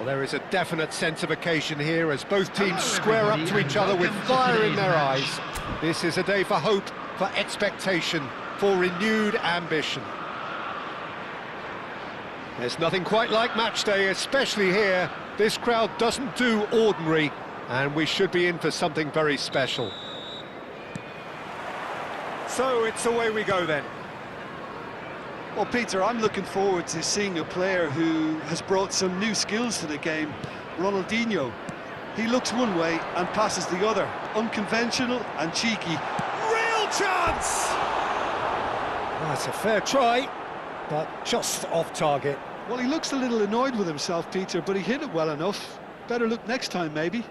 Well, there is a definite sense of occasion here as both teams square up to each other with fire in their eyes. This is a day for hope, for expectation, for renewed ambition. There's nothing quite like match day, especially here. This crowd doesn't do ordinary, and we should be in for something very special. So it's away we go then. Well, Peter, I'm looking forward to seeing a player who has brought some new skills to the game, Ronaldinho. He looks one way and passes the other, unconventional and cheeky. Real chance! That's a fair try, but just off target. Well, he looks a little annoyed with himself, Peter, but he hit it well enough. Better look next time, maybe.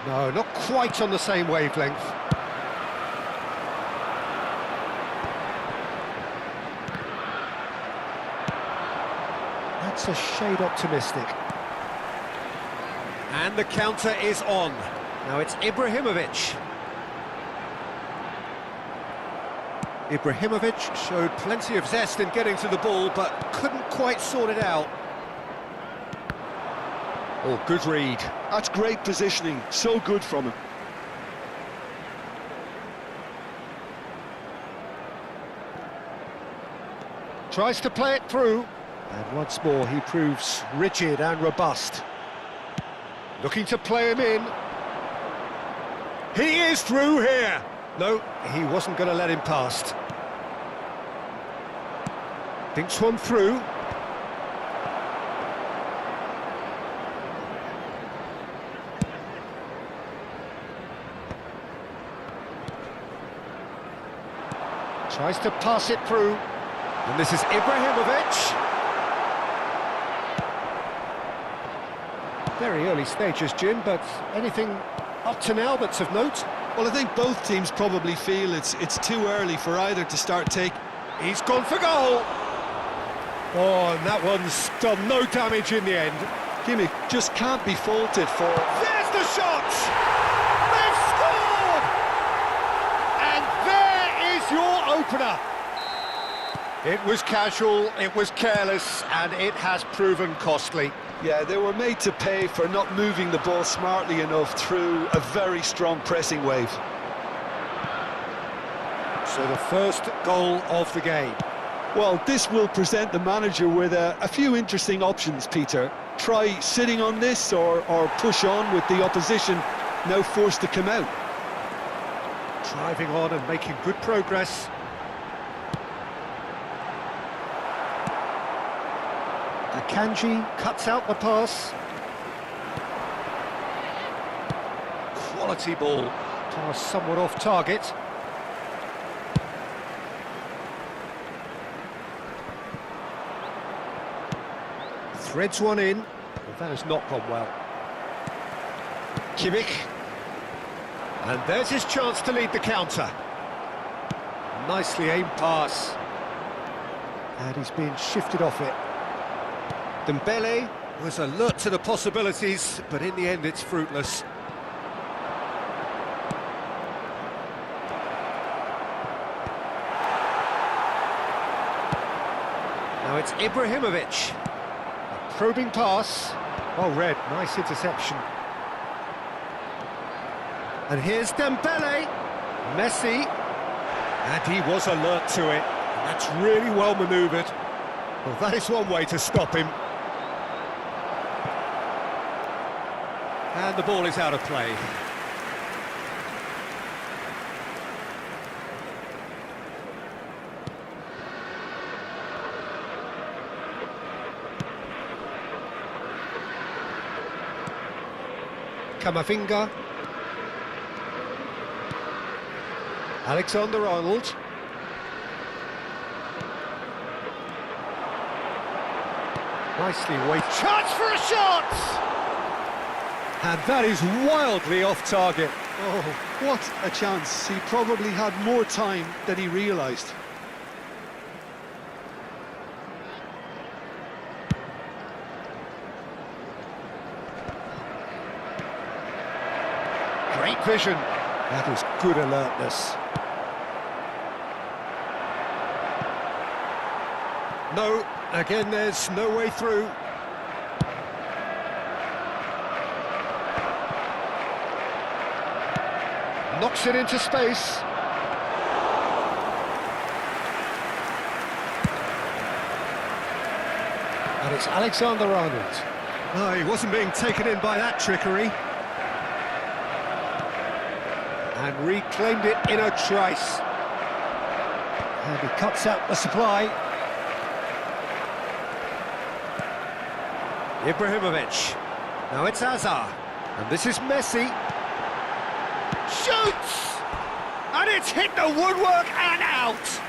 No, not quite on the same wavelength. That's a shade optimistic. And the counter is on. Now it's Ibrahimovic. Ibrahimovic showed plenty of zest in getting to the ball, but couldn't quite sort it out. Oh, good read. That's great positioning, so good from him. Tries to play it through, and once more he proves rigid and robust. Looking to play him in. He is through here! No, he wasn't going to let him past. Thinks one through. Tries to pass it through, and this is Ibrahimovic. Very early stages, Jim, but anything up to now that's of note? Well, I think both teams probably feel it's too early for either to start taking. He's gone for goal! Oh, and that one's done no damage in the end. Kimmich just can't be faulted for... There's the shot! They've scored! And there is your opener. It was casual, it was careless, and it has proven costly. Yeah, they were made to pay for not moving the ball smartly enough through a very strong pressing wave. So the first goal of the game. Well, this will present the manager with a few interesting options, Peter. Try sitting on this or push on with the opposition now forced to come out. Driving on and making good progress. Akanji cuts out the pass. Quality ball. Pass somewhat off target. Threads one in. Well, that has not gone well. Kimmich. And there's his chance to lead the counter. Nicely aimed pass. And he's being shifted off it. Dembele was alert to the possibilities, but in the end it's fruitless. Now it's Ibrahimovic. A probing pass. Well read, nice interception. And here's Dembele. Messi. And he was alert to it. And that's really well manoeuvred. Well, that is one way to stop him. And the ball is out of play. Camavinga. Alexander-Arnold. Nicely weighted. Chance for a shot! And that is wildly off target. Oh, what a chance. He probably had more time than he realised. Great vision. That is good alertness. No, again there's no way through. Knocks it into space. And it's Alexander-Arnold. No, he wasn't being taken in by that trickery. And reclaimed it in a trice. And he cuts out the supply. Ibrahimovic. Now it's Hazard. And this is Messi. Shoots! And it's hit the woodwork and out!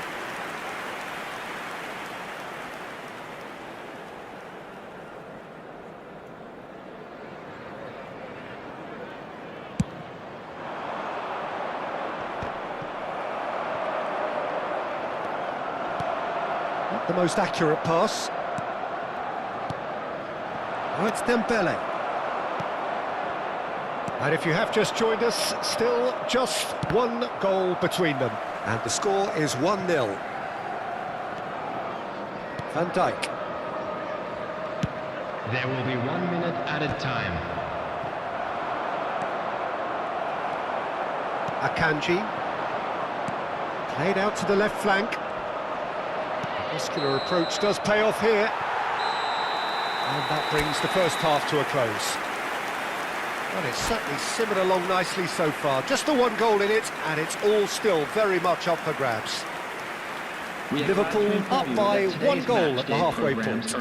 Not the most accurate pass. Oh, it's Dembele. And if you have just joined us, still just one goal between them. And the score is 1-0. Van Dijk. There will be 1 minute added time. Akanji. Played out to the left flank. The muscular approach does pay off here. And that brings the first half to a close. Well, it's certainly simmered along nicely so far. Just the one goal in it, and it's all still very much up for grabs. Liverpool up by 1 goal at the halfway point.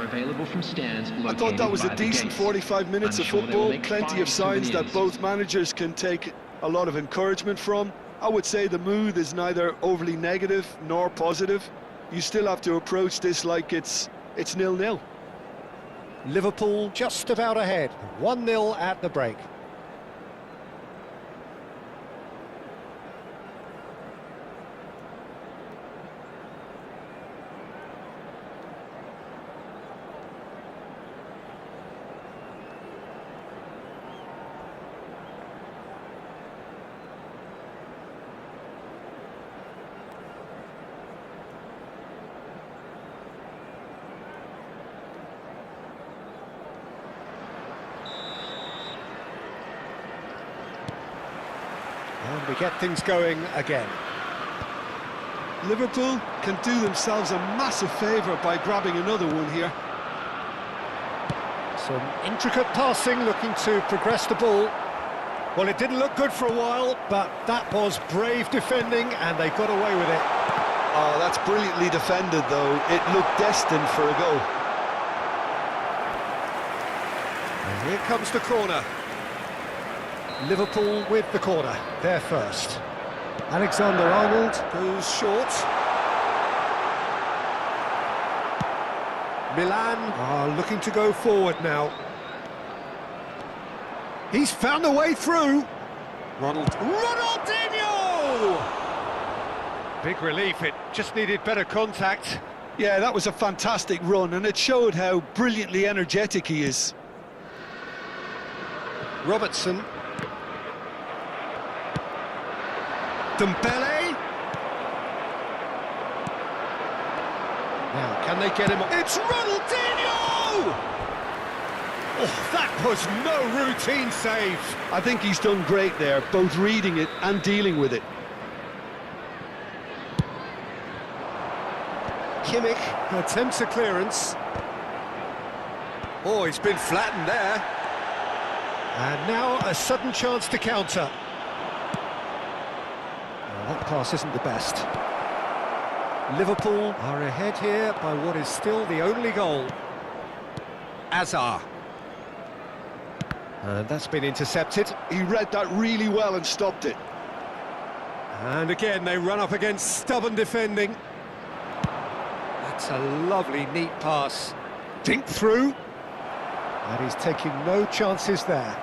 I thought that was a decent 45 minutes of football. Plenty of signs that both managers can take a lot of encouragement from. I would say the mood is neither overly negative nor positive. You still have to approach this like it's 0-0. Liverpool just about ahead, 1-0 at the break. And we get things going again. Liverpool can do themselves a massive favour by grabbing another one here. Some intricate passing, looking to progress the ball. Well, it didn't look good for a while, but that was brave defending, and they got away with it. Oh, that's brilliantly defended, though. It looked destined for a goal. And here comes the corner. Liverpool with the corner, they're first. Alexander-Arnold goes short. Milan are looking to go forward now. He's found a way through. Ronaldinho! Big relief, it just needed better contact. Yeah, that was a fantastic run, and it showed how brilliantly energetic he is. Robertson. Dembele. Now, can they get him? It's Ronaldinho! Oh, that was no routine save. I think he's done great there, both reading it and dealing with it. Kimmich attempts a clearance. Oh, he's been flattened there. And now a sudden chance to counter. That pass isn't the best. Liverpool are ahead here by what is still the only goal. Hazard. And that's been intercepted. He read that really well and stopped it. And again, they run up against stubborn defending. That's a lovely, neat pass. Dink through. And he's taking no chances there.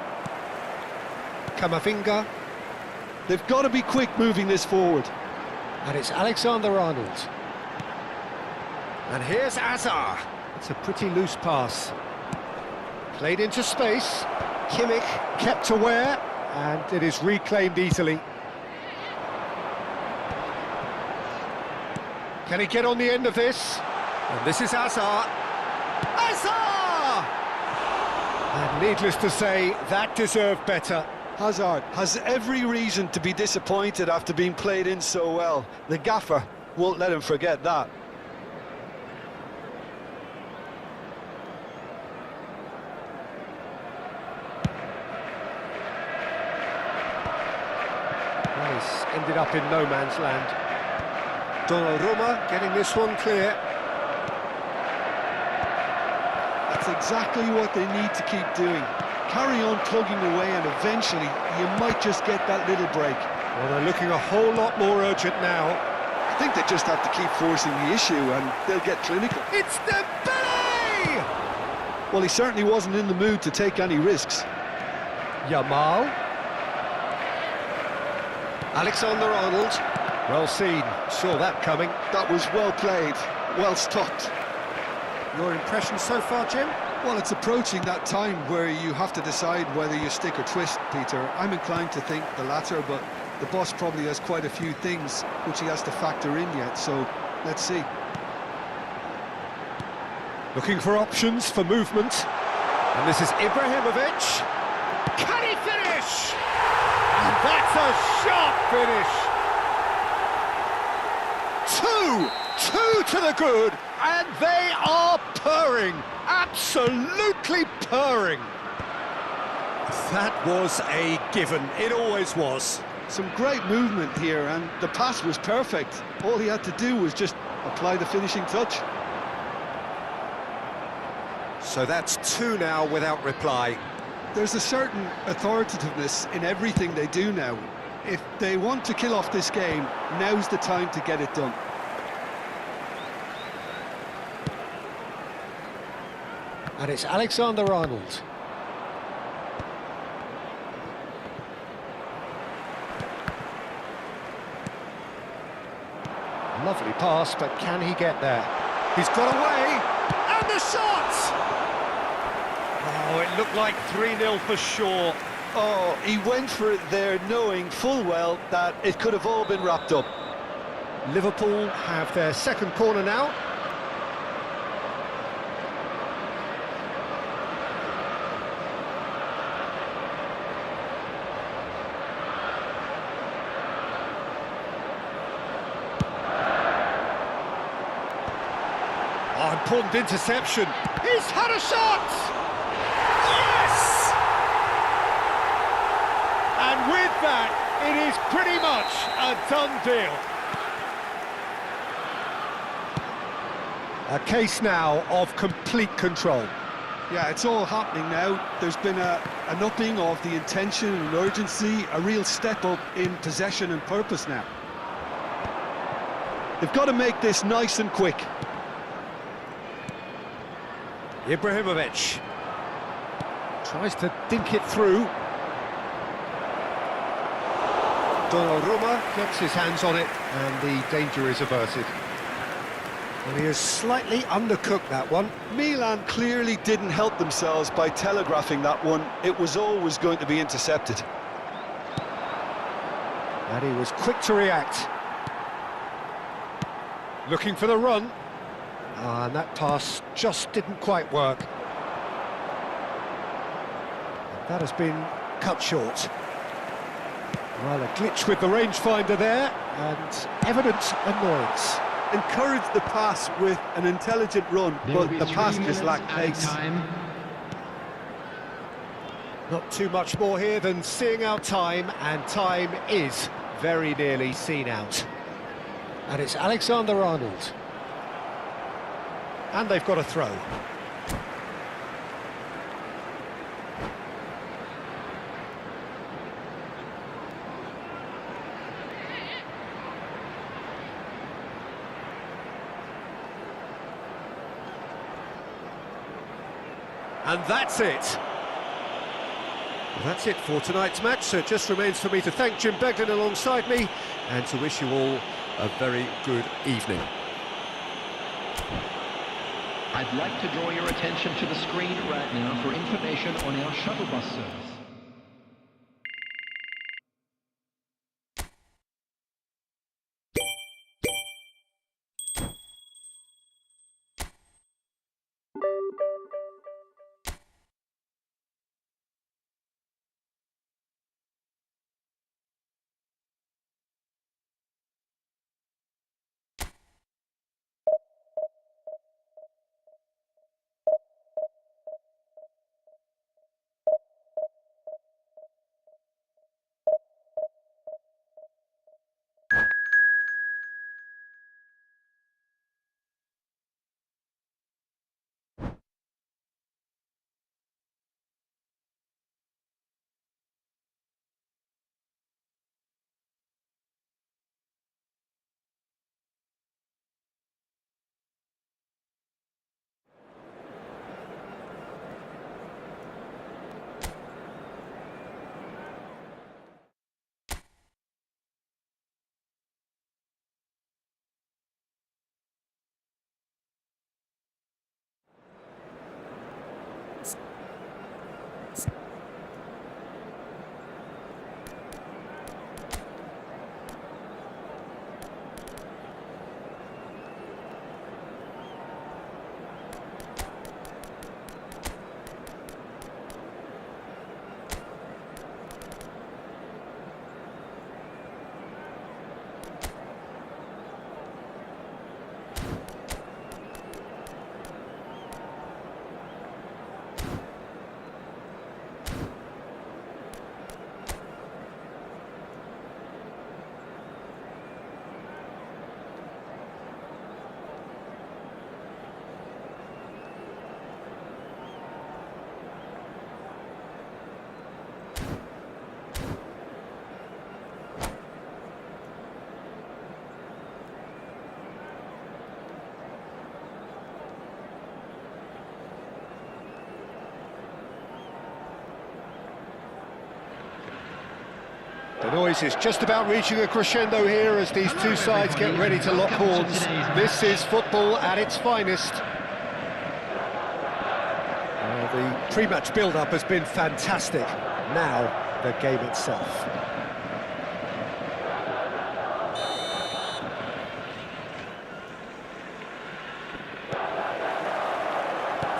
Camavinga. They've got to be quick moving this forward. And it's Alexander-Arnold. And here's Hazard. It's a pretty loose pass. Played into space. Kimmich kept aware, and it is reclaimed easily. Can he get on the end of this? And this is Hazard. Hazard! And needless to say, that deserved better. Hazard has every reason to be disappointed after being played in so well. The gaffer won't let him forget that. Well, he's ended up in no man's land. Donnarumma getting this one clear. That's exactly what they need to keep doing. Carry on plugging away and eventually you might just get that little break. Well, they're looking a whole lot more urgent now. I think they just have to keep forcing the issue and they'll get clinical. It's Dembele! Well, he certainly wasn't in the mood to take any risks. Yamal. Alexander-Arnold. Well seen, saw that coming. That was well played, well stopped. Your impression so far, Jim? Well, it's approaching that time where you have to decide whether you stick or twist, Peter. I'm inclined to think the latter, but the boss probably has quite a few things which he has to factor in yet, so let's see. Looking for options for movement. And this is Ibrahimovic. Can he finish? And that's a sharp finish. Two to the good, and they are purring. Absolutely purring. That was a given. It always was. Some great movement here, and the pass was perfect. All he had to do was just apply the finishing touch. So that's two now without reply. There's a certain authoritativeness in everything they do now. If they want to kill off this game, now's the time to get it done. And it's Alexander-Arnold. Lovely pass, but can he get there? He's got away, and the shot! Oh, it looked like 3-0 for sure. Oh, he went for it there knowing full well that it could have all been wrapped up. Liverpool have their second corner now. Oh, important interception. He's had a shot! Yes! And with that, it is pretty much a done deal. A case now of complete control. Yeah, it's all happening now. There's been an upping of the intention and urgency, a real step up in possession and purpose now. They've got to make this nice and quick. Ibrahimovic tries to dink it through. Donnarumma gets his hands on it, and the danger is averted. And he has slightly undercooked that one. Milan clearly didn't help themselves by telegraphing that one. It was always going to be intercepted. And he was quick to react. Looking for the run. And that pass just didn't quite work. That has been cut short. Well, a glitch with the rangefinder there, and evident annoyance. Encouraged the pass with an intelligent run, but the pass just lacked pace. Not too much more here than seeing out time, and time is very nearly seen out. And it's Alexander-Arnold. And they've got a throw. And that's it. Well, that's it for tonight's match, so it just remains for me to thank Jim Beglin alongside me and to wish you all a very good evening. I'd like to draw your attention to the screen right now for information on our shuttle bus service. The noise is just about reaching a crescendo here as these two sides get ready to lock horns. This is football at its finest. The pre-match build-up has been fantastic. Now, the game itself.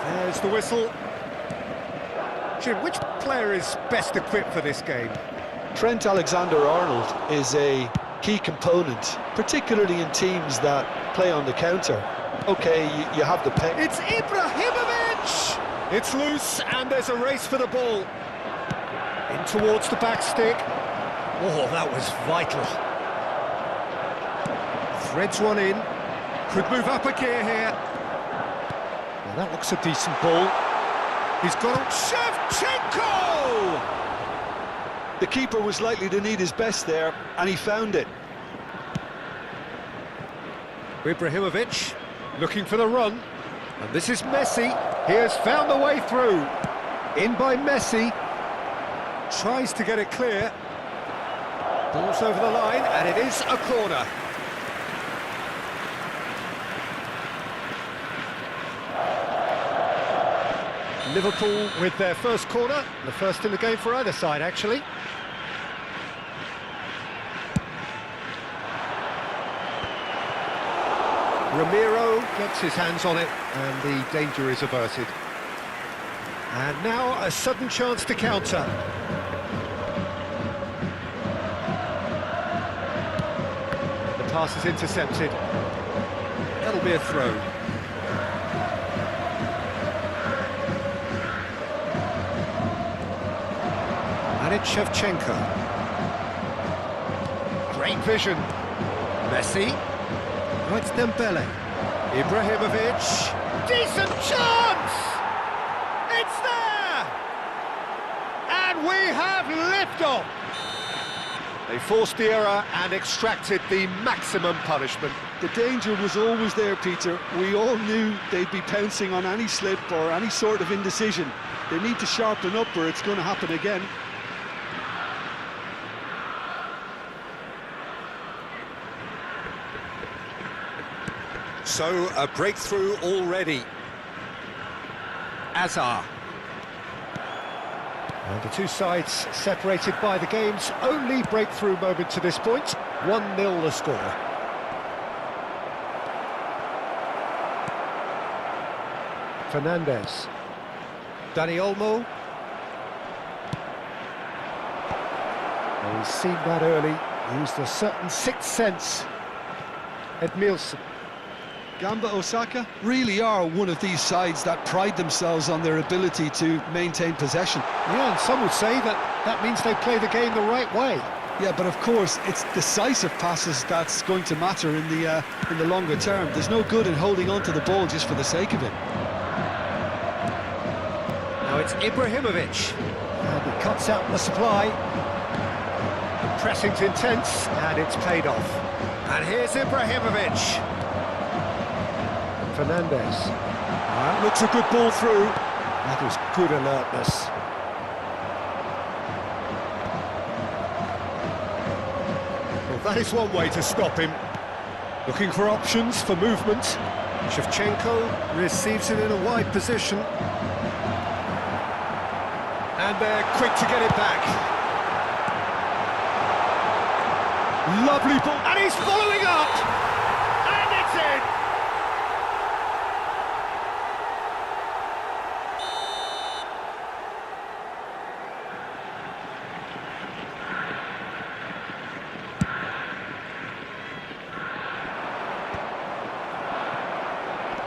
There's the whistle. Jim, which player is best equipped for this game? Trent Alexander-Arnold is a key component, particularly in teams that play on the counter. Okay, you have the pace. It's Ibrahimovic! It's loose, and there's a race for the ball. In towards the back stick. Oh, that was vital. Threads one in. Could move up a gear here. Well, that looks a decent ball. He's got it. Shevchenko! The keeper was likely to need his best there, and he found it. Ibrahimovic looking for the run. And this is Messi. He has found the way through. In by Messi. Tries to get it clear. Ball's over the line, and it is a corner. Liverpool with their first corner. The first in the game for either side, actually. Ramiro gets his hands on it, and the danger is averted. And now a sudden chance to counter. The pass is intercepted. That'll be a throw. And it's Shevchenko. Great vision. Messi. Oh, it's Dembele. Ibrahimovic. Decent chance! It's there! And we have liftoff! They forced the error and extracted the maximum punishment. The danger was always there, Peter. We all knew they'd be pouncing on any slip or any sort of indecision. They need to sharpen up or it's going to happen again. So, a breakthrough already. Azar. And the two sides separated by the game's only breakthrough moment to this point. 1-0 the score. Fernandes. Dani Olmo. Well, he's seen that early. Used a certain sixth sense. Edmilson. Gamba Osaka really are one of these sides that pride themselves on their ability to maintain possession. Yeah, and some would say that means they play the game the right way. Yeah, but of course, it's decisive passes that's going to matter in the longer term. There's no good in holding on to the ball just for the sake of it. Now it's Ibrahimovic. And he cuts out the supply. The pressing's intense, and it's paid off. And here's Ibrahimovic. Fernandes. That looks a good ball through. That is good alertness. Well, that is one way to stop him. Looking for options for movement. Shevchenko receives it in a wide position. And they're quick to get it back. Lovely ball. And he's following up. And it's in.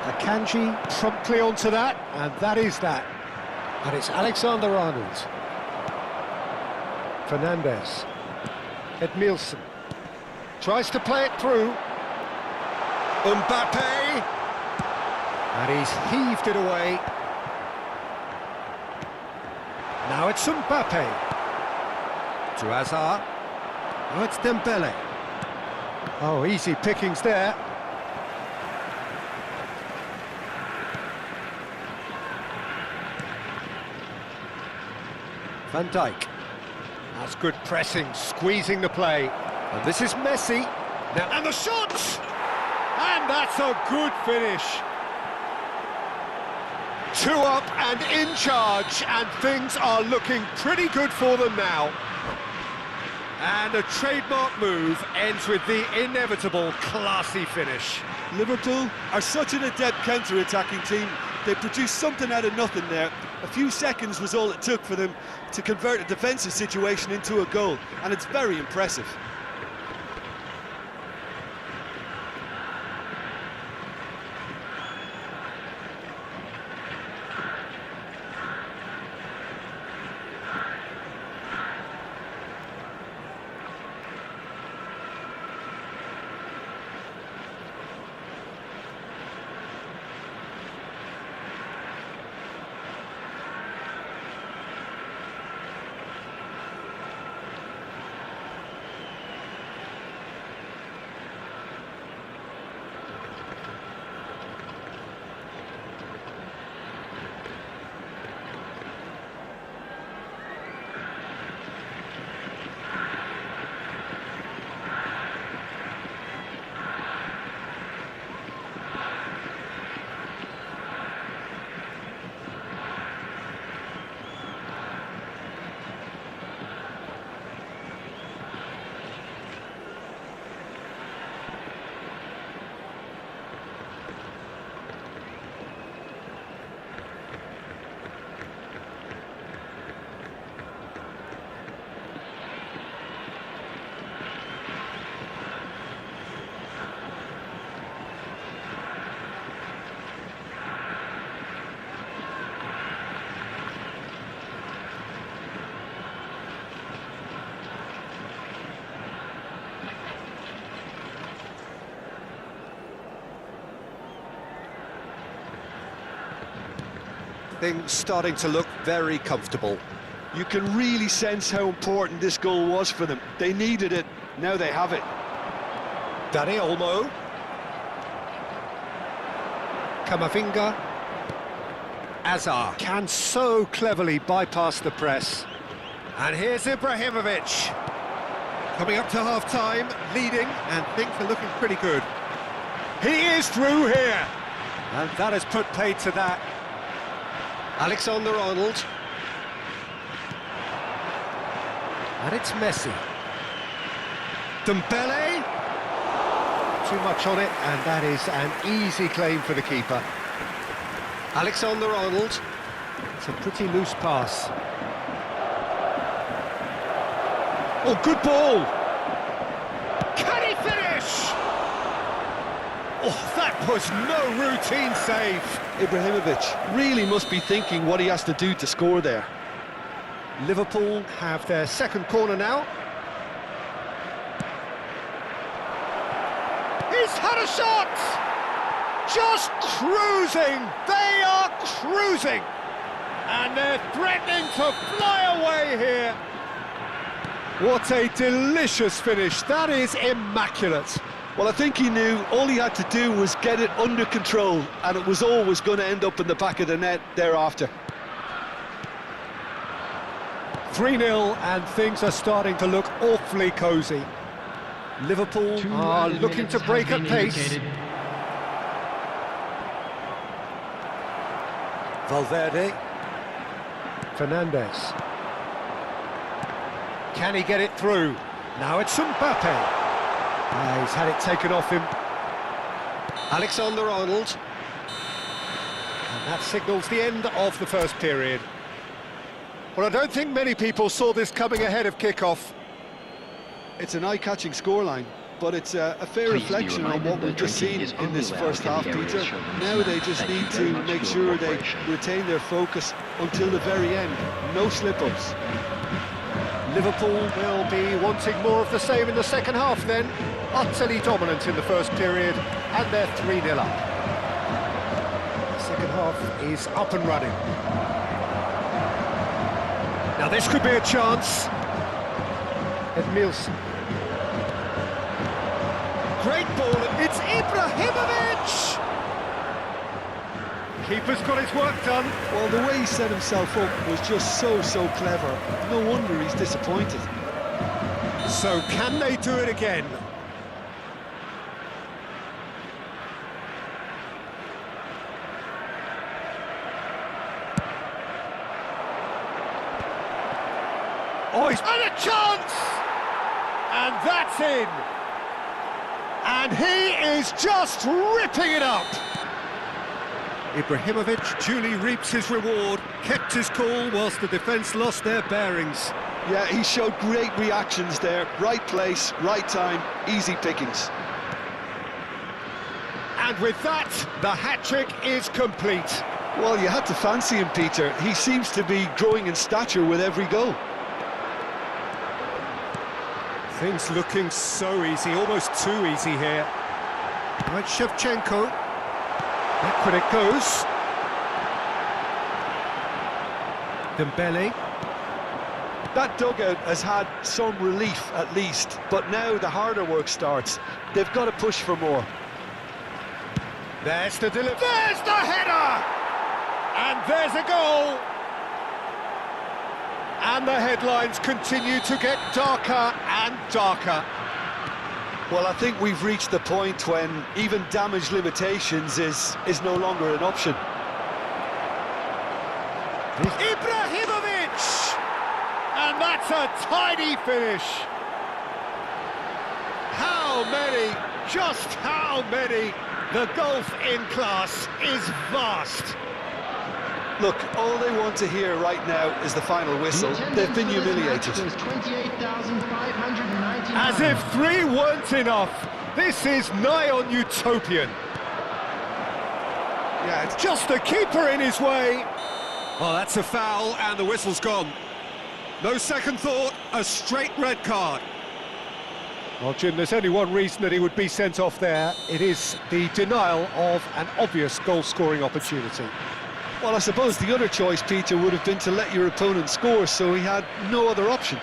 Akanji promptly onto that, and that is that. And it's Alexander-Arnold. Fernandes. Edmilson. Tries to play it through. Mbappe. And he's heaved it away. Now it's Mbappe. To Azar. Oh, it's Dembele. Oh, easy pickings there. Van Dijk. That's good pressing, squeezing the play. And this is Messi. Now, and the shot! And that's a good finish. 2 up and in charge, and things are looking pretty good for them now. And a trademark move ends with the inevitable classy finish. Liverpool are such an adept counter-attacking team. They produced something out of nothing there. A few seconds was all it took for them to convert a defensive situation into a goal, and it's very impressive. Things starting to look very comfortable. You can really sense how important this goal was for them. They needed it, now they have it. Dani Olmo. Camavinga. Azar can so cleverly bypass the press. And here's Ibrahimovic. Coming up to half-time, leading, and things are looking pretty good. He is through here. And that has put paid to that. Alexander-Arnold. And it's Messi. Dembele. Too much on it, and that is an easy claim for the keeper. Alexander-Arnold. It's a pretty loose pass. Oh, good ball! Can he finish? Oh, that was no routine save. Ibrahimovic really must be thinking what he has to do to score there. Liverpool have their second corner now. He's had a shot! Just cruising! They are cruising! And they're threatening to fly away here. What a delicious finish. That is immaculate. Well, I think he knew all he had to do was get it under control, and it was always going to end up in the back of the net thereafter. 3-0, and things are starting to look awfully cosy. Liverpool are looking to break at pace. Valverde. Fernandes. Can he get it through? Now it's Mbappe. He's had it taken off him. Alexander-Arnold. And that signals the end of the first period. Well, I don't think many people saw this coming ahead of kick-off. It's an eye-catching scoreline, but it's a fair reflection on what we've just seen in this first half, Peter. Now they just need to make sure they retain their focus until the very end. No slip-ups. Liverpool will be wanting more of the same in the second half then. Utterly dominant in the first period, and they're 3-0 up. The second half is up and running. Now this could be a chance. Edmilson. Great ball, it's Ibrahimovic! Keeper's got his work done. Well, the way he set himself up was just so clever. No wonder he's disappointed. So can they do it again? Oh, he's and a chance! And that's in! And he is just ripping it up! Ibrahimovic duly reaps his reward, kept his cool whilst the defence lost their bearings. Yeah, he showed great reactions there. Right place, right time, easy pickings. And with that, the hat-trick is complete. Well, you had to fancy him, Peter. He seems to be growing in stature with every goal. Things looking so easy, almost too easy here. Right, Shevchenko. Backward it goes. Dembele. That dugout has had some relief at least, but now the harder work starts. They've got to push for more. There's the delivery. There's the header! And there's a goal! And the headlines continue to get darker and darker. Well, I think we've reached the point when even damage limitations is no longer an option. Ibrahimovic! And that's a tidy finish. How many, just how many? The gulf in class is vast. Look, all they want to hear right now is the final whistle. They've been humiliated. As if 3 weren't enough. This is nigh on utopian. Yeah, it's just the keeper in his way. Oh, that's a foul, and the whistle's gone. No second thought, a straight red card. Well, Jim, there's only one reason that he would be sent off there. It is the denial of an obvious goal-scoring opportunity. Well, I suppose the other choice, Peter, would have been to let your opponent score, so he had no other option.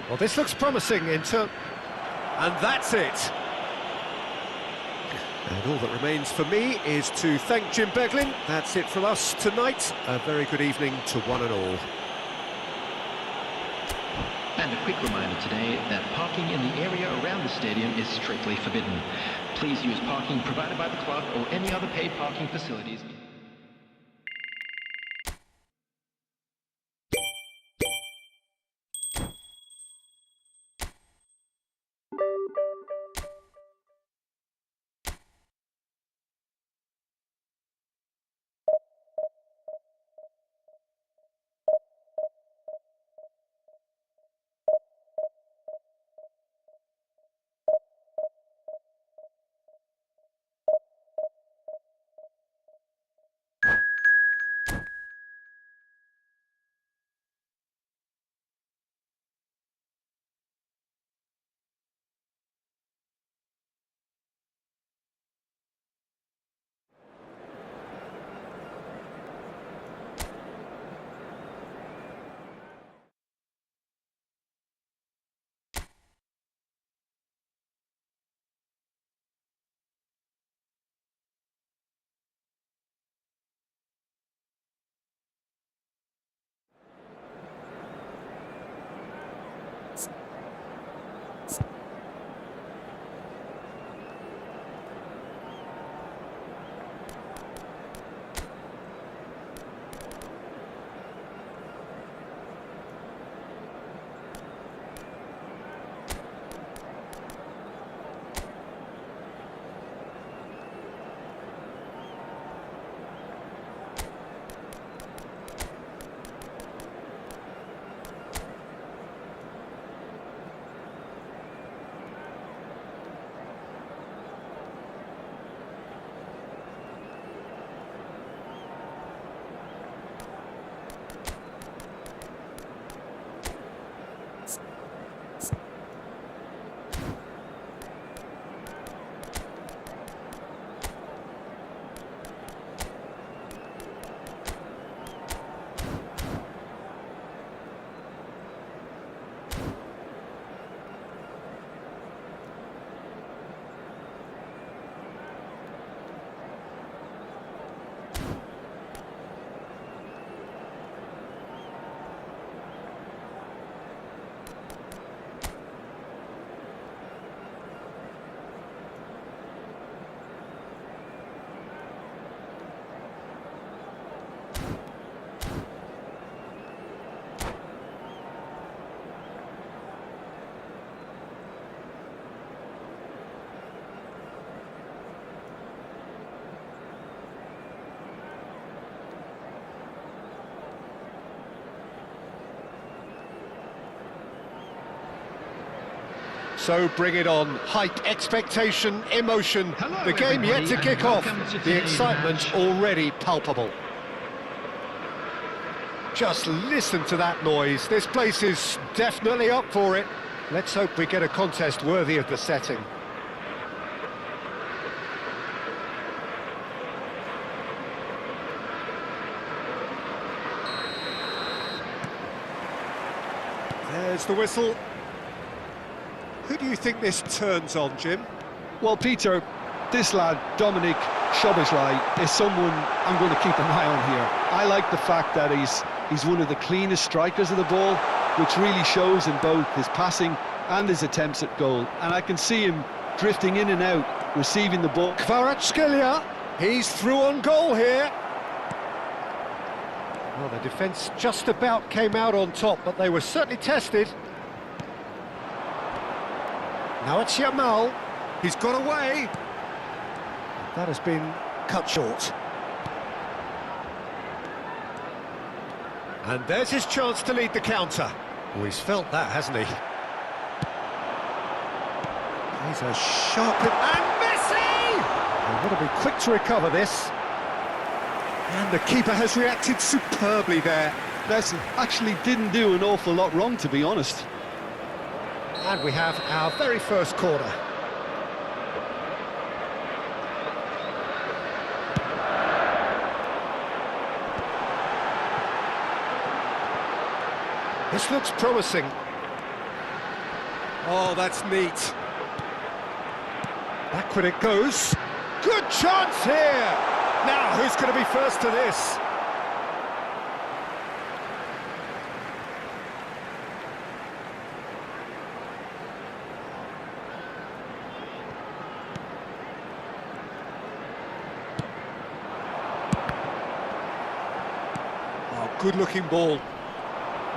Well, this looks promising in terms... And that's it. And all that remains for me is to thank Jim Beglin. That's it from us tonight. A very good evening to one and all. And a quick reminder today that parking in the area around the stadium is strictly forbidden. Please use parking provided by the club or any other paid parking facilities. So bring it on. Hype, expectation, emotion. Hello, The game yet everybody, to kick and off. welcome to The today's excitement match. already palpable. Just listen to that noise. This place is definitely up for it. Let's hope we get a contest worthy of the setting. There's the whistle. Who do you think this turns on, Jim? Well, Peter, this lad, Dominic Szoboszlai, is someone I'm going to keep an eye on here. I like the fact that he's one of the cleanest strikers of the ball, which really shows in both his passing and his attempts at goal. And I can see him drifting in and out, receiving the ball. Kvaratskhelia, he's through on goal here. Well, the defence just about came out on top, but they were certainly tested. Now it's Yamal. He's got away. That has been cut short. And there's his chance to lead the counter. Oh, he's felt that, hasn't he? He's a sharp... And Messi! They've got to be quick to recover this. And the keeper has reacted superbly there. Messi actually didn't do an awful lot wrong, to be honest. And we have our very first corner. This looks promising. Oh, that's neat. Backward it goes. Good chance here! Now, who's going to be first to this? Oh, good-looking ball.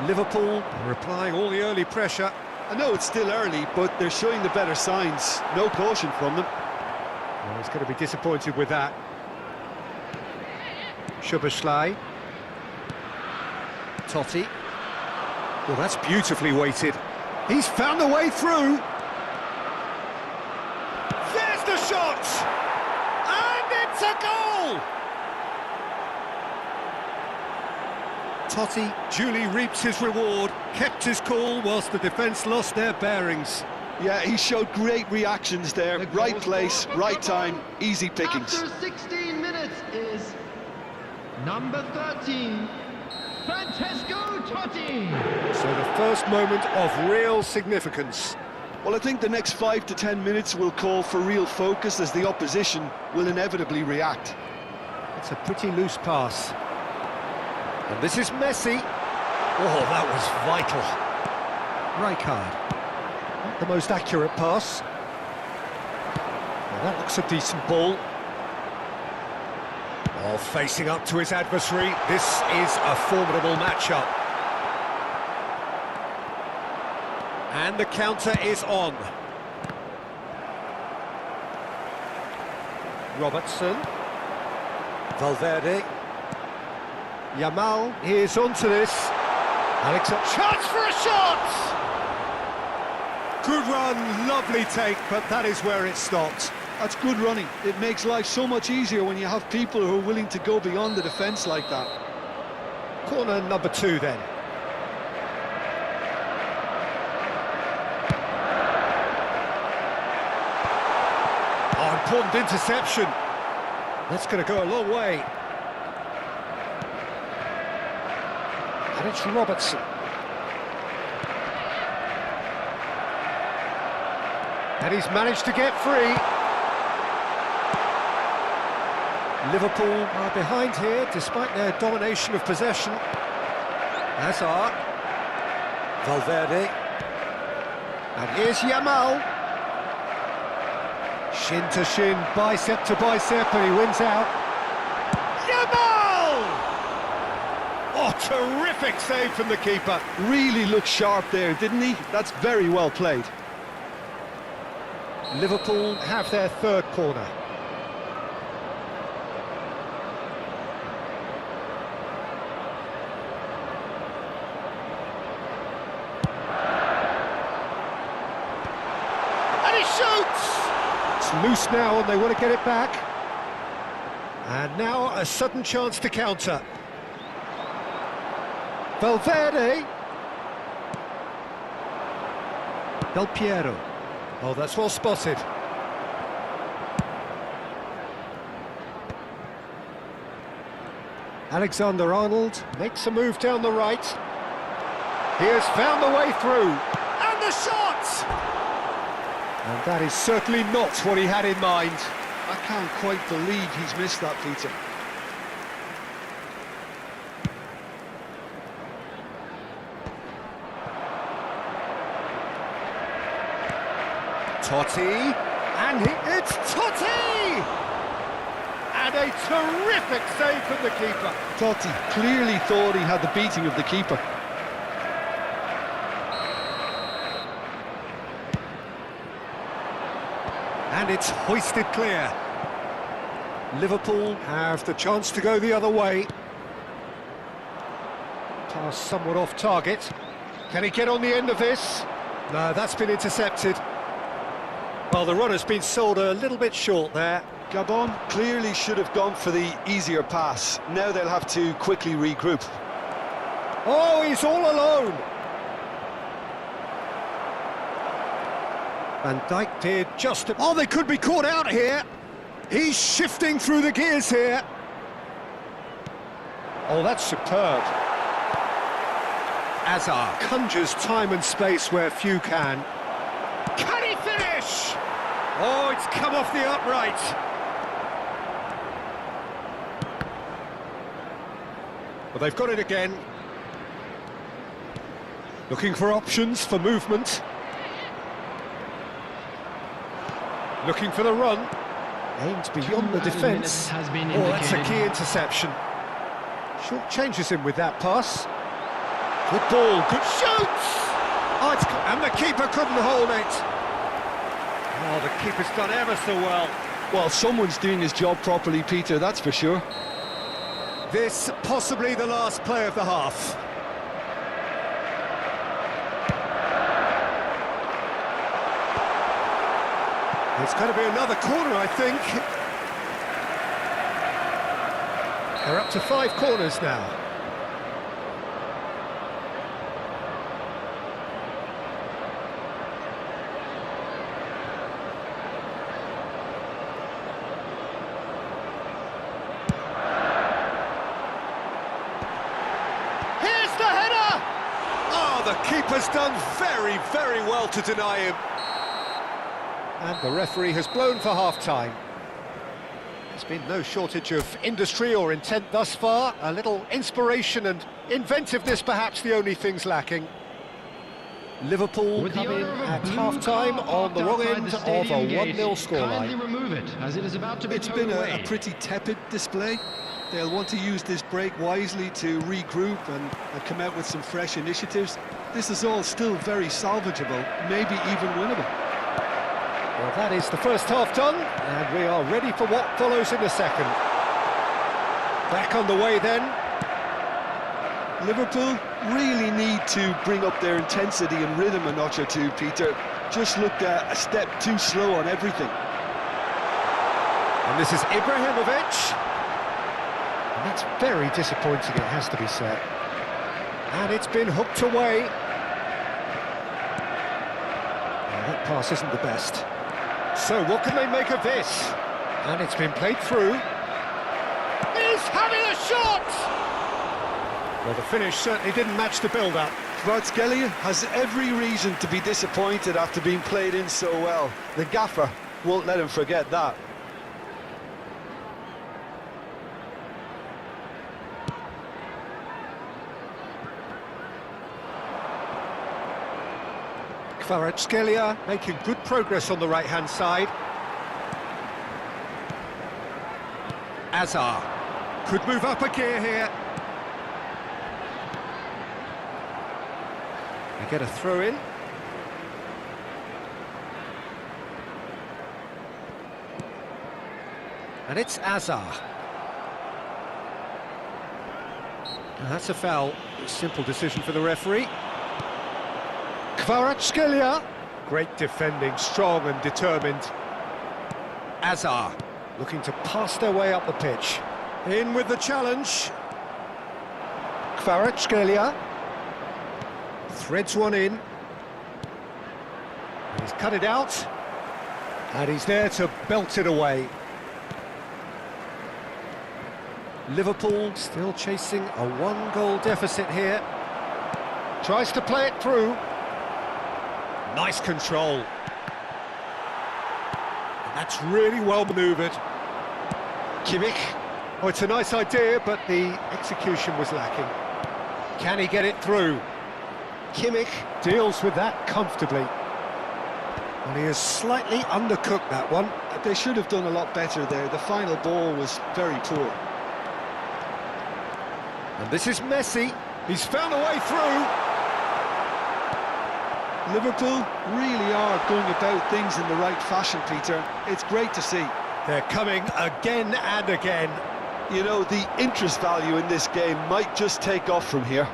Liverpool are applying all the early pressure. I know it's still early, but they're showing the better signs. No caution from them. Well, he's going to be disappointed with that. Szoboszlai. Totti. Well, that's beautifully weighted. He's found the way through. There's the shot! And it's a goal! Totti duly reaps his reward, kept his cool whilst the defence lost their bearings. Yeah, he showed great reactions there. Right place, right time, easy pickings. After 16 minutes is number 13, Francesco Totti. So the first moment of real significance. Well, I think the next 5 to 10 minutes will call for real focus as the opposition will inevitably react. It's a pretty loose pass. And this is Messi. Oh, that was vital. Rijkaard. Not the most accurate pass. Well, that looks a decent ball. Oh, facing up to his adversary. This is a formidable matchup. And the counter is on. Robertson. Valverde. Yamal is onto this. Alex, chance for a shot! Good run, lovely take, but that is where it stopped. That's good running. It makes life so much easier when you have people who are willing to go beyond the defence like that. Corner number 2 then. Oh, important interception. That's going to go a long way. And it's Robertson. And he's managed to get free. Liverpool are behind here, despite their domination of possession. Hazard. Valverde. And here's Yamal. Shin to shin, bicep to bicep, and he wins out. Yamal! Oh, terrific save from the keeper. Really looked sharp there, didn't he? That's very well played. Liverpool have their third corner. It's loose now and they want to get it back. And now a sudden chance to counter. Valverde. Del Piero. Oh, that's well spotted. Alexander-Arnold makes a move down the right. He has found the way through. And the shot! And that is certainly not what he had in mind. I can't quite believe he's missed that, Peter. Totti, and it's Totti! And a terrific save from the keeper. Totti clearly thought he had the beating of the keeper. And it's hoisted clear. Liverpool have the chance to go the other way. Pass somewhat off target. Can he get on the end of this? No, that's been intercepted. Well, the run has been sold a little bit short there. Gabon clearly should have gone for the easier pass. Now they'll have to quickly regroup. Oh, he's all alone. Van Dijk did just... Oh, they could be caught out here. He's shifting through the gears here. Oh, that's superb. Hazard conjures time and space where few can. Can he finish? Oh, it's come off the upright. Well, they've got it again. Looking for options for movement. Looking for the run. Aimed beyond the defence. Has been Oh, that's a indicated. key interception. Short changes him with that pass. Good ball, good shoots! Oh, and the keeper couldn't hold it. Oh, the keeper's done ever so well. Well, someone's doing his job properly, Peter, that's for sure. This possibly the last play of the half. It's going to be another corner, I think. They're up to 5 corners now. Here's the header! Oh, the keeper's done very, very well to deny him. And the referee has blown for half-time. There's been no shortage of industry or intent thus far. A little inspiration and inventiveness, perhaps the only things lacking. Liverpool With the come in owner of a at blue half-time car on the wrong outside end the of a stadium gate, 1-0 kindly scoreline. remove it, as it is about to be It's towed been away. a pretty tepid display. They'll want to use this break wisely to regroup and come out with some fresh initiatives. This is all still very salvageable, maybe even winnable. Well, that is the first half done, and we are ready for what follows in the second. Back on the way then. Liverpool really need to bring up their intensity and rhythm a notch or two, Peter. Just looked a step too slow on everything. And this is Ibrahimovic. And that's very disappointing, it has to be said. And it's been hooked away. Well, that pass isn't the best. So what can they make of this? And it's been played through. He's having a shot! Well, the finish certainly didn't match the build-up. Kvaratskhelia has every reason to be disappointed after being played in so well. The gaffer won't let him forget that. Kvaratskhelia making good progress on the right-hand side. Hazard could move up a gear here. They get a throw in. And it's Hazard. And that's a foul. Simple decision for the referee. Kvaratskhelia. Great defending, strong and determined. Azar, looking to pass their way up the pitch. In with the challenge. Kvaratskhelia threads one in. And he's cut it out. And he's there to belt it away. Liverpool still chasing a one-goal deficit here. Tries to play it through. Nice control. And that's really well manoeuvred. Kimmich. Oh, it's a nice idea, but the execution was lacking. Can he get it through? Kimmich deals with that comfortably. And he has slightly undercooked that one. They should have done a lot better there. The final ball was very poor. And this is Messi. He's found a way through. Liverpool really are going about things in the right fashion, Peter. It's great to see. They're coming again and again. You know, the interest value in this game might just take off from here.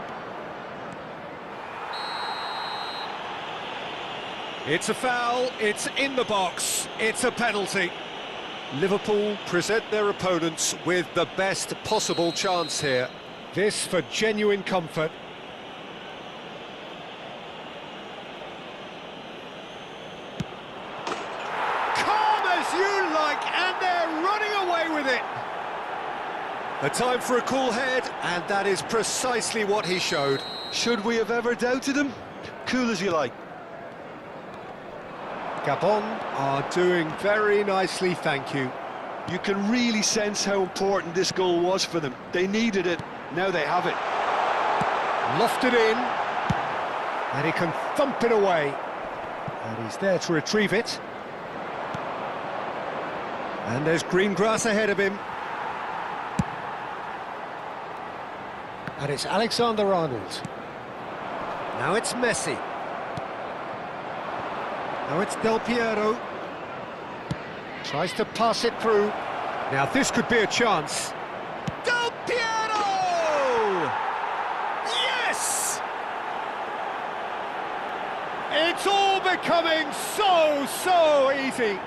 It's a foul, it's in the box, it's a penalty. Liverpool present their opponents with the best possible chance here. This for genuine comfort. Calm as you like, and they're running away with it. A time for a cool head, and that is precisely what he showed. Should we have ever doubted him? Cool as you like. Gabon are doing very nicely, thank you. You can really sense how important this goal was for them. They needed it, now they have it. Lofted in, and he can thump it away. And he's there to retrieve it. And there's green grass ahead of him. And it's Alexander-Arnold. Now it's Messi. Now it's Del Piero. Tries to pass it through. Now this could be a chance. Del Piero! Yes! It's all becoming so easy.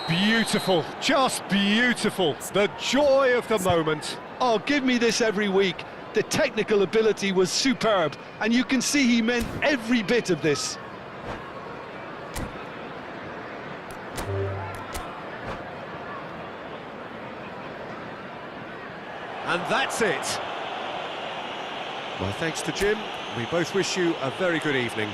Beautiful, just beautiful. The joy of the moment. Oh, give me this every week. The technical ability was superb, and you can see he meant every bit of this. And that's it. My thanks to Jim. We both wish you a very good evening.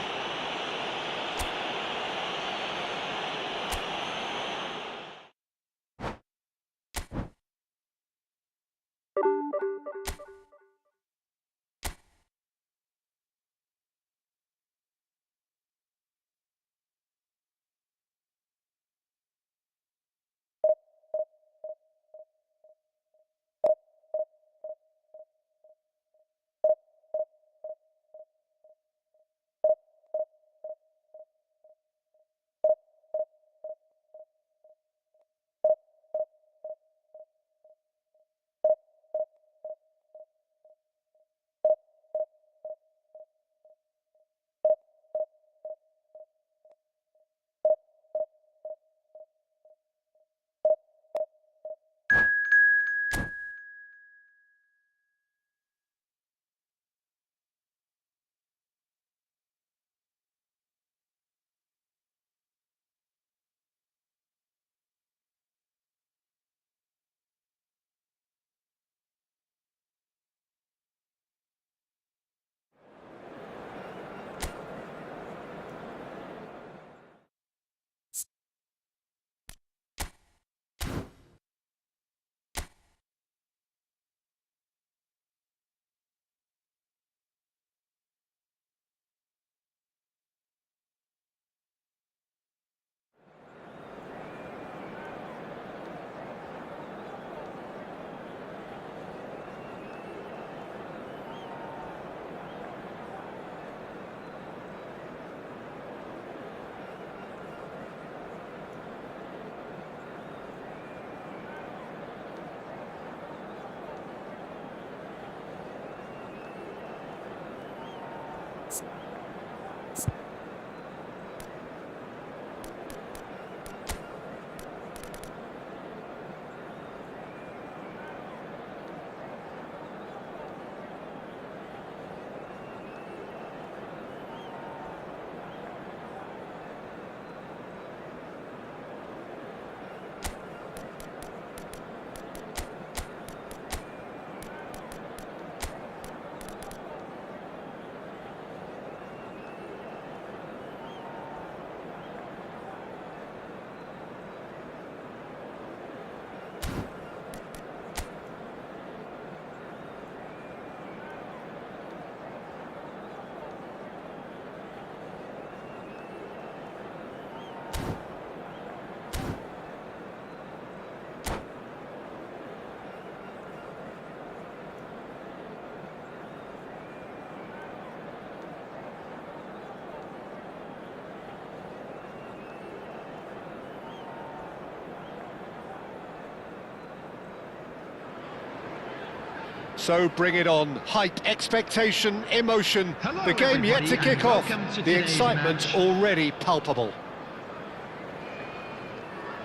So bring it on. Hype, expectation, emotion. Hello, The game yet to everybody, and kick off. welcome to The today's excitement match. already palpable.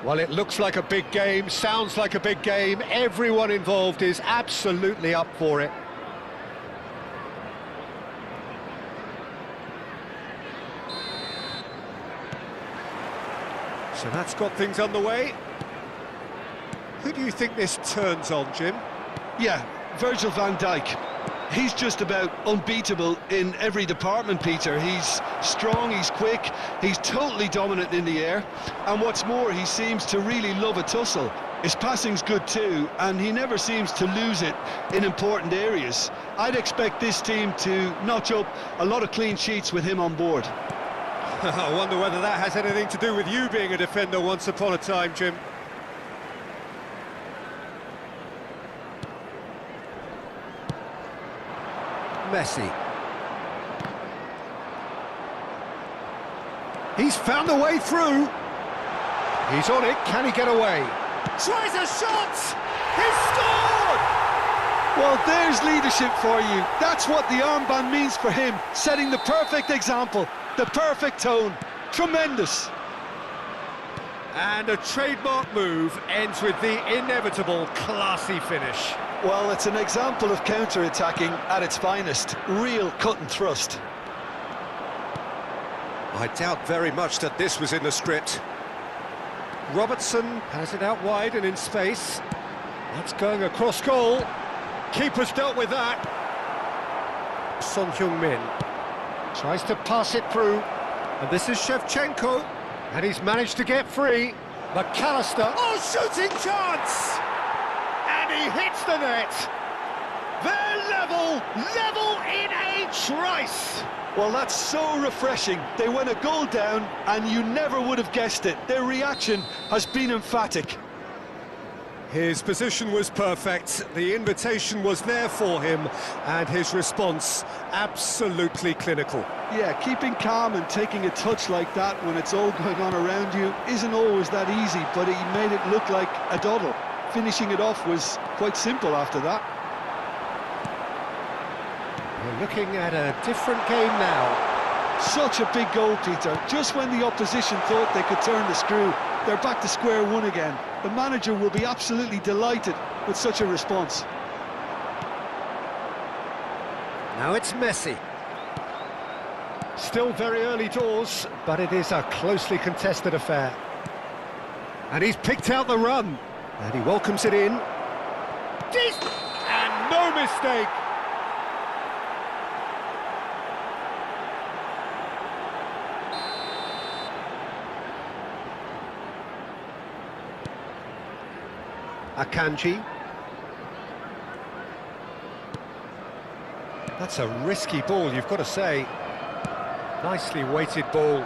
Well, it looks like a big game, sounds like a big game. Everyone involved is absolutely up for it. So that's got things underway. Who do you think this turns on, Jim? Yeah, Virgil van Dijk. He's just about unbeatable in every department, Peter. He's strong, he's quick, he's totally dominant in the air, and what's more, he seems to really love a tussle. His passing's good too, and he never seems to lose it in important areas. I'd expect this team to notch up a lot of clean sheets with him on board. I wonder whether that has anything to do with you being a defender once upon a time, Jim. Messi. He's found a way through. He's on it. Can he get away? Tries a shot. He's scored! Well, there's leadership for you. That's what the armband means for him, setting the perfect example, the perfect tone. Tremendous. And a trademark move ends with the inevitable classy finish. Well, it's an example of counter-attacking at its finest. Real cut and thrust. I doubt very much that this was in the script. Robertson has it out wide and in space. That's going across goal. Keeper's dealt with that. Son Heung-min tries to pass it through. And this is Shevchenko. And he's managed to get free. McAllister. Oh, shooting chance! And he hits the net. They're level in a trice. Well, that's so refreshing. They went a goal down, and you never would have guessed it. Their reaction has been emphatic. His position was perfect, the invitation was there for him, and his response absolutely clinical. Yeah, keeping calm and taking a touch like that when it's all going on around you isn't always that easy, but he made it look like a doddle. Finishing it off was quite simple after that. We're looking at a different game now. Such a big goal, Peter. Just when the opposition thought they could turn the screw, they're back to square one again. The manager will be absolutely delighted with such a response. Now it's Messi. Still very early doors, but it is a closely contested affair. And he's picked out the run. And he welcomes it in. And no mistake. Akanji. That's a risky ball, you've got to say. Nicely weighted ball.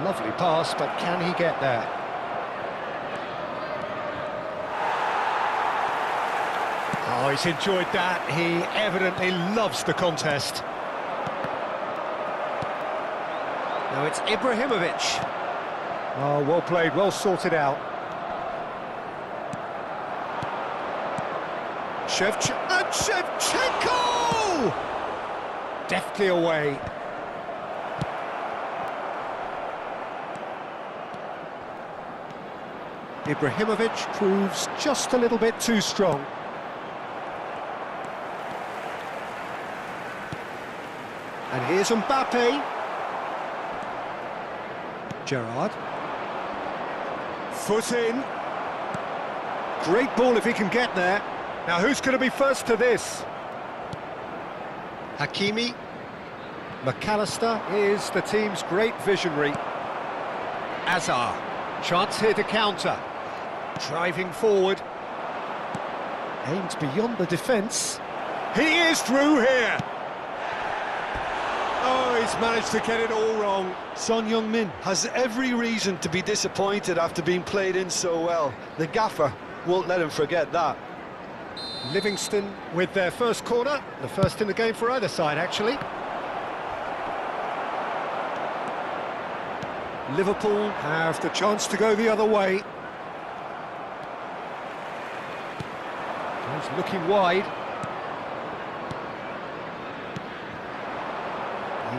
Lovely pass, but can he get there? Oh, he's enjoyed that. He evidently loves the contest. Now it's Ibrahimovic. Oh, well played, well sorted out. Shevchenko! Deftly away. Ibrahimovic proves just a little bit too strong. And here's Mbappe. Gerrard. Foot in. Great ball if he can get there. Now who's going to be first to this? Hakimi. McAllister is the team's great visionary. Azar. Chance here to counter. Driving forward. Aimed beyond the defence. He is through here. Oh, he's managed to get it all wrong. Son Heung-min has every reason to be disappointed after being played in so well. The gaffer won't let him forget that. Livingston with their first corner, the first in the game for either side, actually. Liverpool have the chance to go the other way. He's looking wide.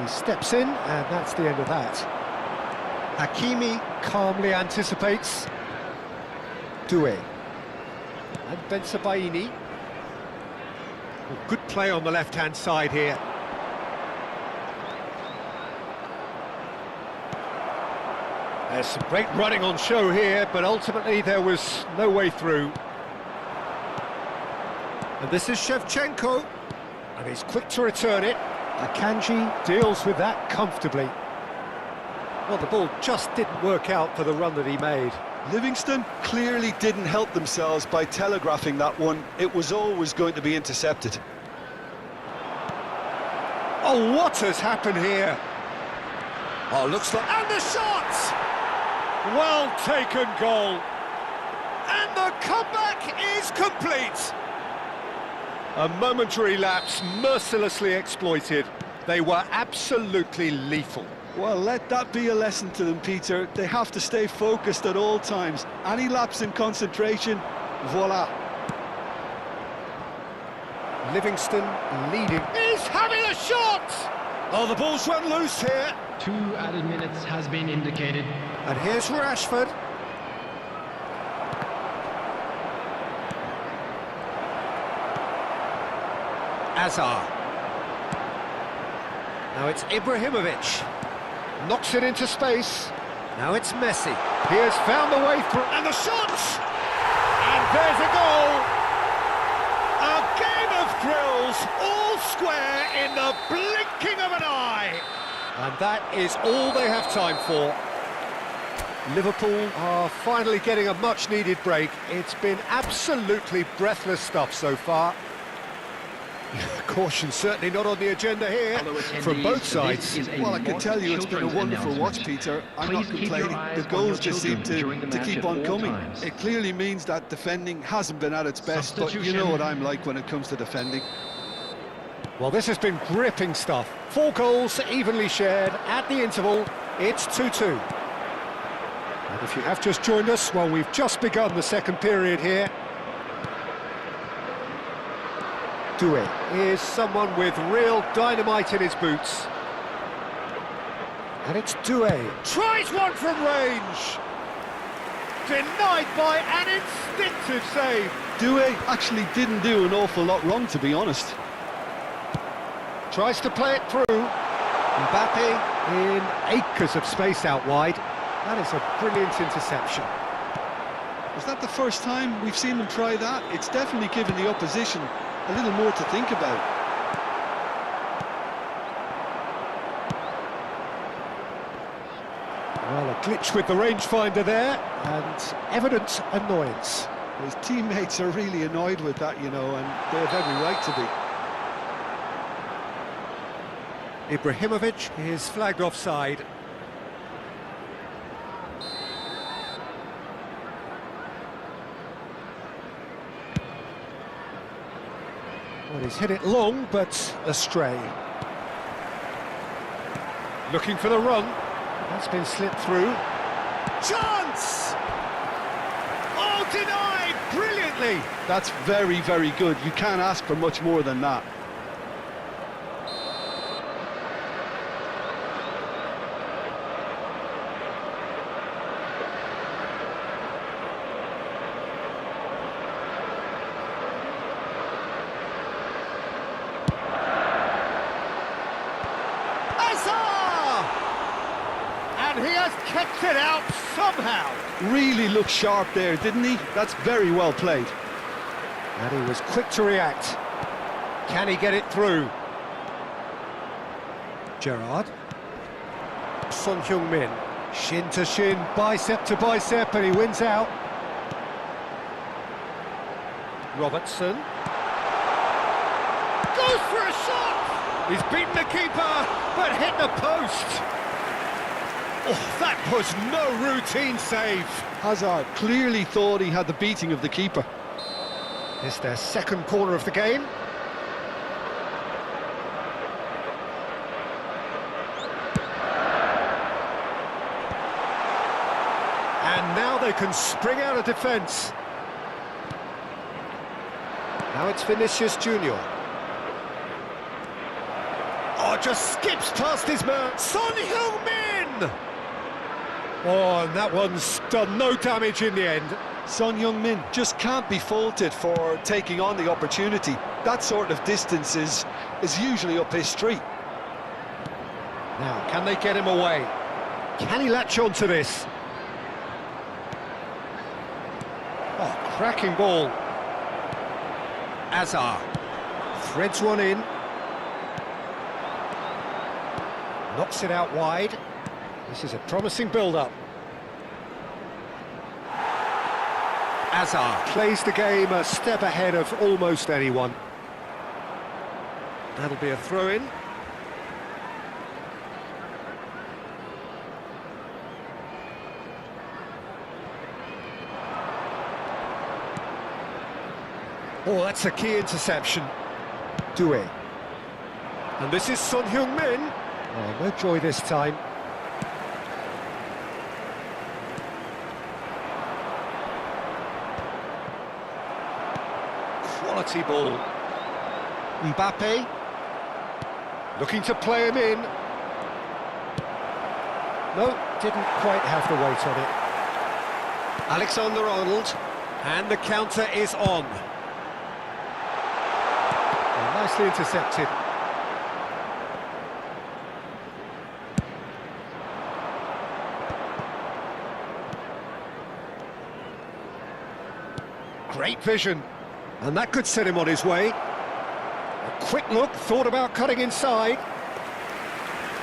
He steps in, and that's the end of that. Hakimi calmly anticipates. Doué. And Bensebaini. Well, good play on the left-hand side here. There's some great running on show here, but ultimately there was no way through. And this is Shevchenko, and he's quick to return it. Akanji deals with that comfortably. Well, the ball just didn't work out for the run that he made. Livingston clearly didn't help themselves by telegraphing that one. It was always going to be intercepted. Oh, what has happened here? Oh, looks like... And the shot! Well taken goal. And the comeback is complete. A momentary lapse mercilessly exploited. They were absolutely lethal. Well, let that be a lesson to them, Peter. They have to stay focused at all times. Any lapse in concentration, voila. Livingston leading. He's having a shot! Oh, the ball's run loose here. 2 added minutes has been indicated. And here's Rashford. Azar. Now it's Ibrahimovic. Knocks it into space. Now it's Messi. He has found the way through. And the shot! And there's a goal! A game of thrills, all square in the blinking of an eye. And that is all they have time for. Liverpool are finally getting a much-needed break. It's been absolutely breathless stuff so far. Caution certainly not on the agenda here from both sides. Well, I can tell you it's been a wonderful watch, Peter. I'm not complaining. The goals just seem to keep on coming. It clearly means that defending hasn't been at its best, but you know what I'm like when it comes to defending. Well, this has been gripping stuff. 4 goals evenly shared at the interval. It's 2-2. And if you have just joined us, well, we've just begun the second period here. Doué is someone with real dynamite in his boots. And it's Doué. Tries one from range! Denied by an instinctive save. Doué actually didn't do an awful lot wrong, to be honest. Tries to play it through. Mbappe in acres of space out wide. That is a brilliant interception. Was that the first time we've seen them try that? It's definitely given the opposition a little more to think about. Well, a glitch with the rangefinder there, and evident annoyance. His teammates are really annoyed with that, you know, and they have every right to be. Ibrahimovic is flagged offside. Well, he's hit it long, but astray. Looking for the run. That's been slipped through. Chance! Oh, denied brilliantly! That's very, very good. You can't ask for much more than that. And he has kept it out somehow. Really looked sharp there, didn't he? That's very well played. And he was quick to react. Can he get it through? Gerrard. Son Heung-min. Shin to shin, bicep to bicep, and he wins out. Robertson. Goes for a shot! He's beaten the keeper, but hit the post. Oh, that was no routine save. Hazard clearly thought he had the beating of the keeper. It's their second corner of the game. And now they can spring out of defence. Now it's Vinicius Junior. Oh, just skips past his man. Son Heung-min! Oh, and that one's done no damage in the end. Son Heung-min just can't be faulted for taking on the opportunity. That sort of distance is usually up his street. Now, can they get him away? Can he latch on to this? Oh, cracking ball. Azar threads one in. Knocks it out wide. This is a promising build-up. Azar plays the game a step ahead of almost anyone. That'll be a throw-in. Oh, that's a key interception. Doué. And this is Son Heung-min. Oh, no joy this time. Quality ball. Mbappe. Looking to play him in. No, didn't quite have the weight on it. Alexander-Arnold. And the counter is on. Nicely intercepted. Great vision, and that could set him on his way. A quick look, thought about cutting inside.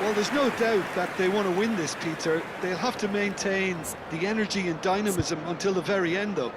Well, there's no doubt that they want to win this, Peter. They'll have to maintain the energy and dynamism until the very end, though.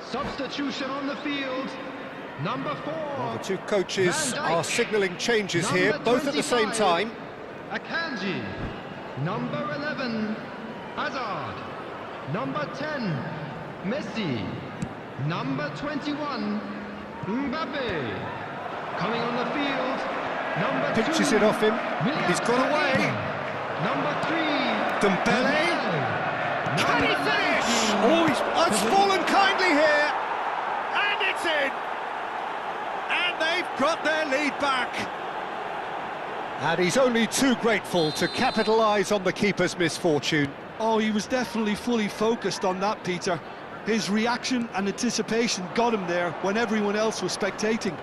Substitution on the field. Number 4. Well, the two coaches are signalling changes here, both at the same time. Akanji. Number 11. Hazard. Number 10. Messi. Number 21. Mbappe. Coming on the field. Number 2. Pinches it off him. He's gone away. Number 3. Dembele. Can he finish? Oh, it's fallen kindly here. And it's in. And they've got their lead back. And he's only too grateful to capitalise on the keeper's misfortune. Oh, he was definitely fully focused on that, Peter. His reaction and anticipation got him there when everyone else was spectating.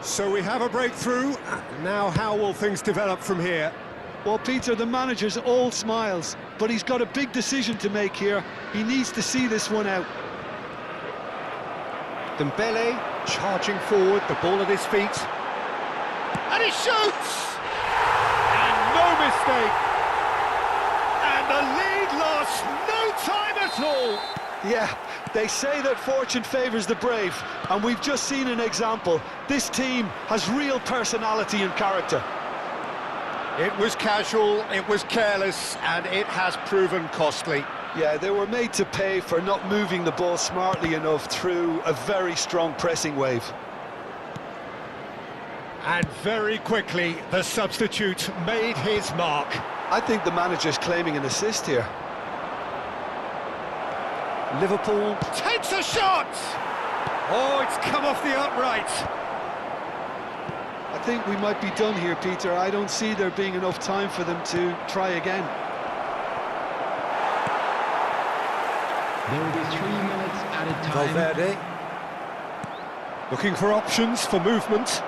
So we have a breakthrough. Now how will things develop from here? Well, Peter, the manager's all smiles, but he's got a big decision to make here. He needs to see this one out. Dembele charging forward, the ball at his feet. And he shoots! And no mistake! And the lead lasts no time at all! Yeah, they say that fortune favours the brave, and we've just seen an example. This team has real personality and character. It was casual, it was careless, and it has proven costly. Yeah, they were made to pay for not moving the ball smartly enough through a very strong pressing wave. And very quickly, the substitute made his mark. I think the manager's claiming an assist here. Liverpool takes a shot! Oh, it's come off the upright. I think we might be done here, Peter. I don't see there being enough time for them to try again. There will be 3 minutes added time. Valverde. Looking for options for movement.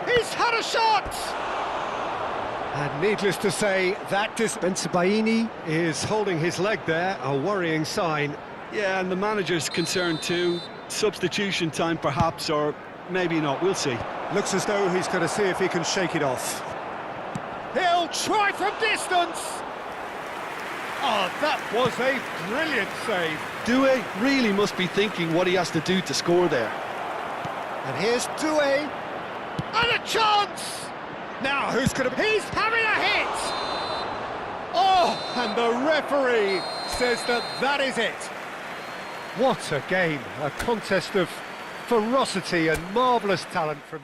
He's had a shot! And needless to say, that Bensebaini is holding his leg there, a worrying sign. Yeah, and the manager's concerned too. Substitution time perhaps, or maybe not, we'll see. Looks as though he's going to see if he can shake it off. He'll try from distance! Oh, that was a brilliant save. Doué really must be thinking what he has to do to score there. And here's Doué. And a chance! Now, who's going to... He's having a hit! Oh, and the referee says that is it. What a game. A contest of ferocity and marvellous talent from...